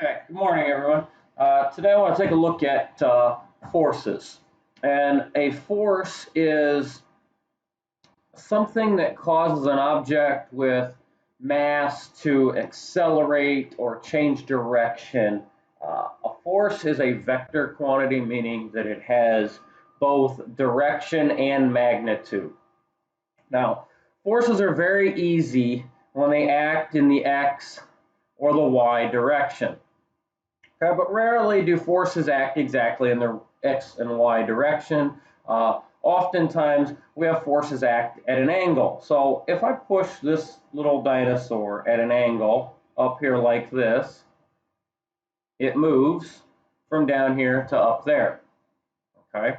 Okay, good morning, everyone. Today I want to take a look at forces. And a force is something that causes an object with mass to accelerate or change direction. A force is a vector quantity, meaning that it has both direction and magnitude. Now, forces are very easy when they act in the x or the y direction. Okay, but rarely do forces act exactly in the x and y direction. Oftentimes, we have forces act at an angle. So if I push this little dinosaur at an angle up here like this, it moves from down here to up there. Okay.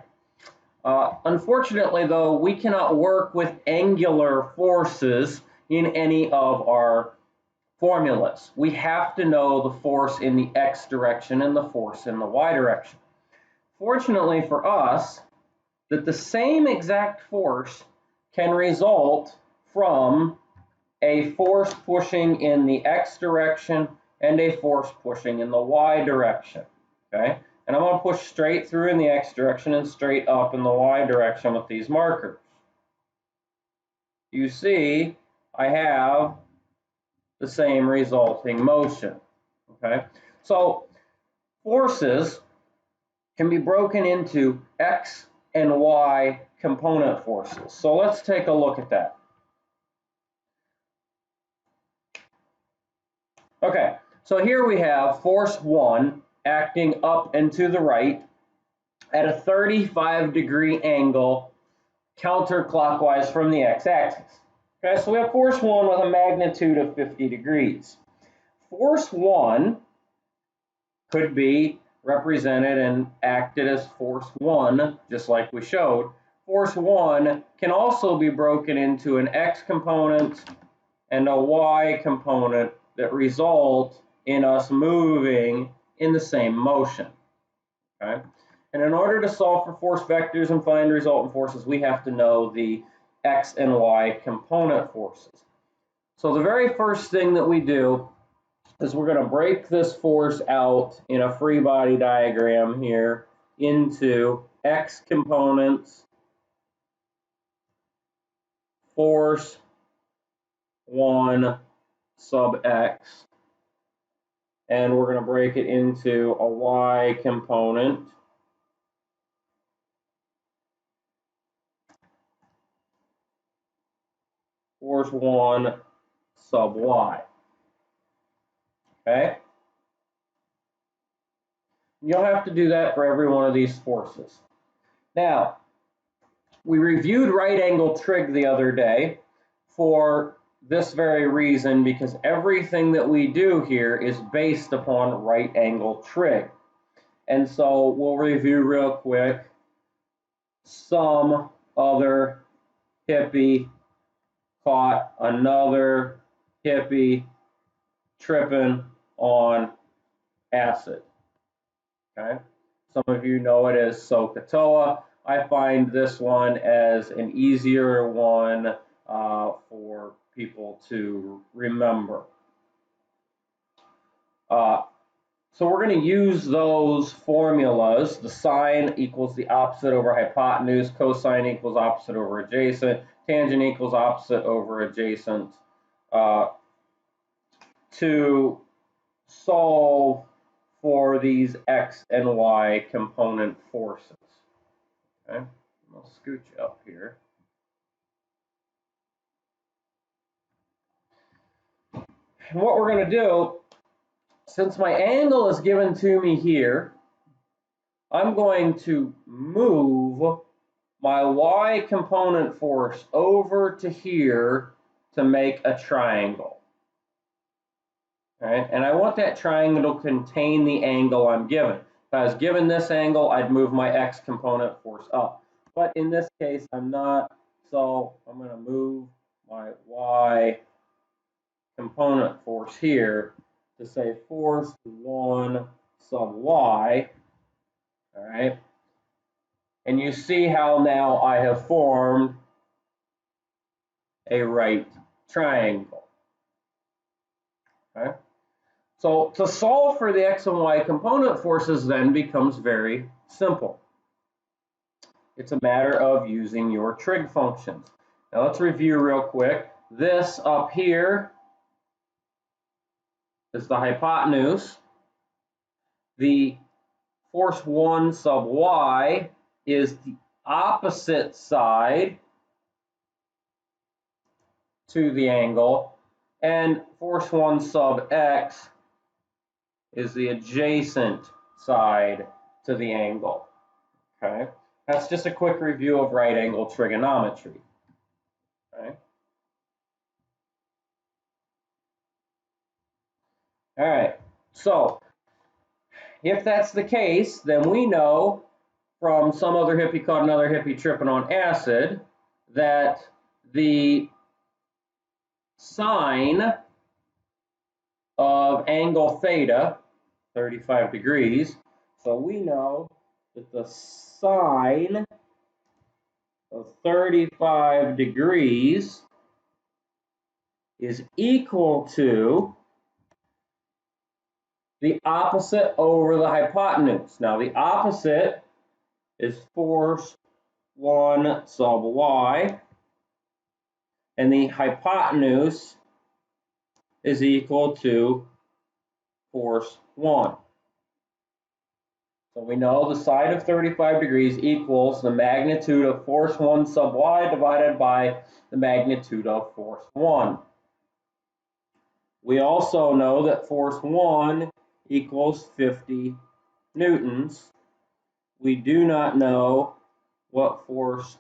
Unfortunately, though, we cannot work with angular forces in any of our formulas. We have to know the force in the x direction and the force in the y direction. Fortunately for us, that the same exact force can result from a force pushing in the x direction and a force pushing in the y direction. Okay, and I'm going to push straight through in the x direction and straight up in the y direction with these markers. You see, I have the same resulting motion. Okay, so forces can be broken into x and y component forces. So let's take a look at that. Okay, so here we have force 1 acting up and to the right at a 35-degree angle counterclockwise from the x-axis. Okay, so we have force 1 with a magnitude of 50 degrees. Force 1 could be represented and acted as force 1, just like we showed. Force 1 can also be broken into an x component and a y component that result in us moving in the same motion. Okay? And in order to solve for force vectors and find resultant forces, we have to know the x and y component forces. So the very first thing that we do is we're going to break this force out in a free body diagram here into x components, force 1 sub x, and we're going to break it into a y component, force 1 sub y. Okay? You'll have to do that for every one of these forces. Now, we reviewed right angle trig the other day for this very reason, because everything that we do here is based upon right angle trig. And so we'll review real quick. Some other hippie caught another hippie tripping on acid. Okay, some of you know it as SOHCAHTOA. I find this one as an easier one for people to remember. So we're going to use those formulas. The sine equals the opposite over hypotenuse, cosine equals opposite over adjacent, tangent equals opposite over adjacent, to solve for these x and y component forces. Okay, I'll scooch up here. And what we're going to do, since my angle is given to me here, I'm going to move my y component force over to here to make a triangle. Right? And I want that triangle to contain the angle I'm given. If I was given this angle, I'd move my x component force up. But in this case, I'm not, so I'm going to move my y component force here to say force 1 sub y. All right. And you see how now I have formed a right triangle. Okay. So to solve for the x and y component forces then becomes very simple. It's a matter of using your trig functions. Now let's review real quick. This up here is the hypotenuse. The force 1 sub y is the opposite side to the angle, and force 1 sub x is the adjacent side to the angle. Okay, that's just a quick review of right angle trigonometry. Okay. All right, so if that's the case, then we know from some other hippie called another hippie tripping on acid that the sine of angle theta, 35 degrees, so we know that the sine of 35 degrees is equal to the opposite over the hypotenuse. Now the opposite is force 1 sub y, and the hypotenuse is equal to force 1. So we know the sine of 35 degrees equals the magnitude of force 1 sub y divided by the magnitude of force 1. We also know that force 1 equals 50 newtons. We do not know what force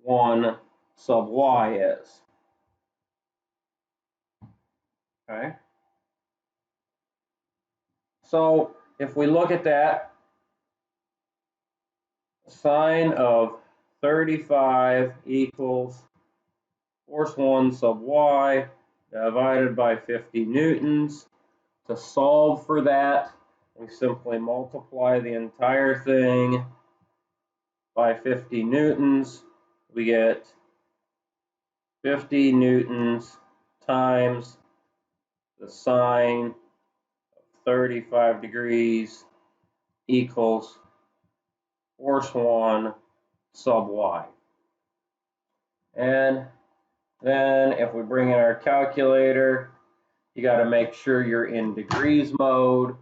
1 sub y is. Okay. So if we look at that, sine of 35 equals force 1 sub y divided by 50 newtons. To solve for that, we simply multiply the entire thing by 50 newtons. We get 50 newtons times the sine of 35 degrees equals force 1 sub y. And then if we bring in our calculator, you got to make sure you're in degrees mode.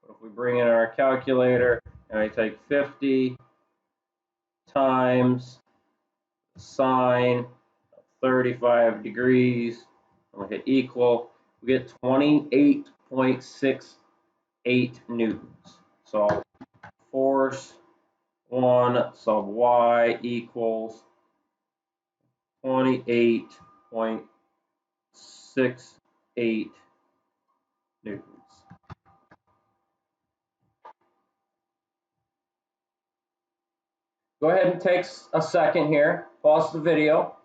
If we bring in our calculator and I take 50 times sine of 35 degrees, and we hit equal, we get 28.68 newtons. So force 1 sub y equals 28.68 newtons. Go ahead and take a second here, pause the video.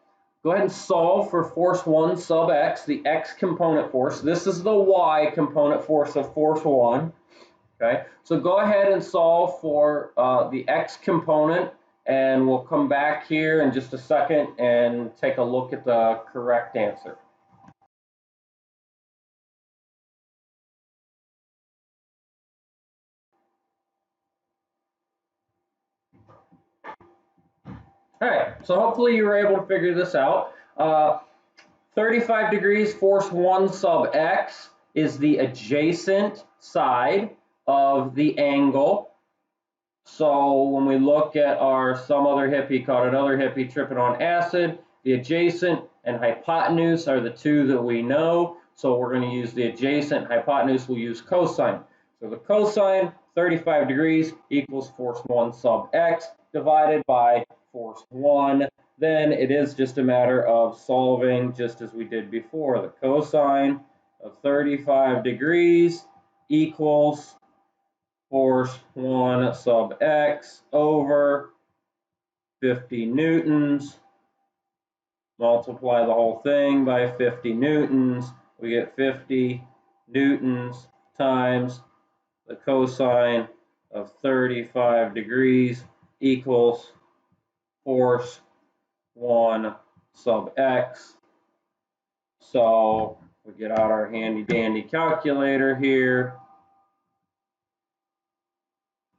Go ahead and solve for force 1 sub x, the x component force. This is the y component force of force 1. Okay, so go ahead and solve for the x component, and we'll come back here in just a second and take a look at the correct answer. All right, so hopefully you were able to figure this out. 35 degrees force 1 sub x is the adjacent side of the angle. So when we look at our some other hippie called another hippie tripping on acid, the adjacent and hypotenuse are the two that we know. So we're going to use the adjacent. Hypotenuse, we'll use cosine. So the cosine 35 degrees equals force 1 sub x divided by force 1. Then it is just a matter of solving just as we did before. The cosine of 35 degrees equals force 1 sub x over 50 newtons. Multiply the whole thing by 50 newtons. We get 50 newtons times the cosine of 35 degrees equals force 1 sub x. So We get out our handy dandy calculator here.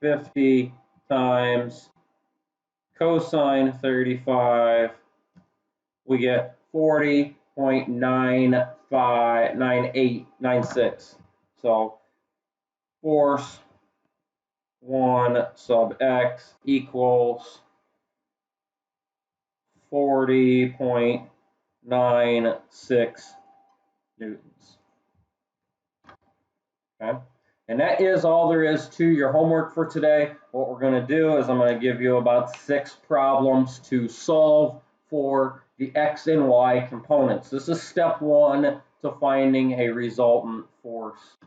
50 times cosine 35, we get 40.959896. So force 1 sub x equals 40.96 newtons. Okay, and that is all there is to your homework for today. What we're going to do is I'm going to give you about 6 problems to solve for the x and y components. This is step 1 to finding a resultant force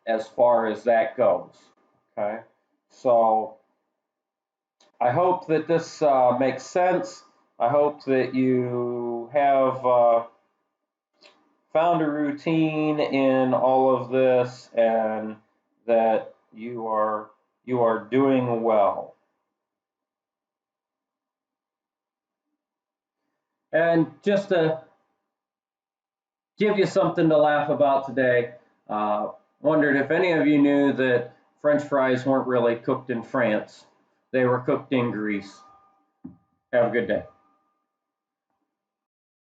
as far as that goes. Okay, so I hope that this makes sense. I hope that you have found a routine in all of this and that you are doing well. And just to give you something to laugh about today, wondered if any of you knew that French fries weren't really cooked in France. They were cooked in Greece. Have a good day.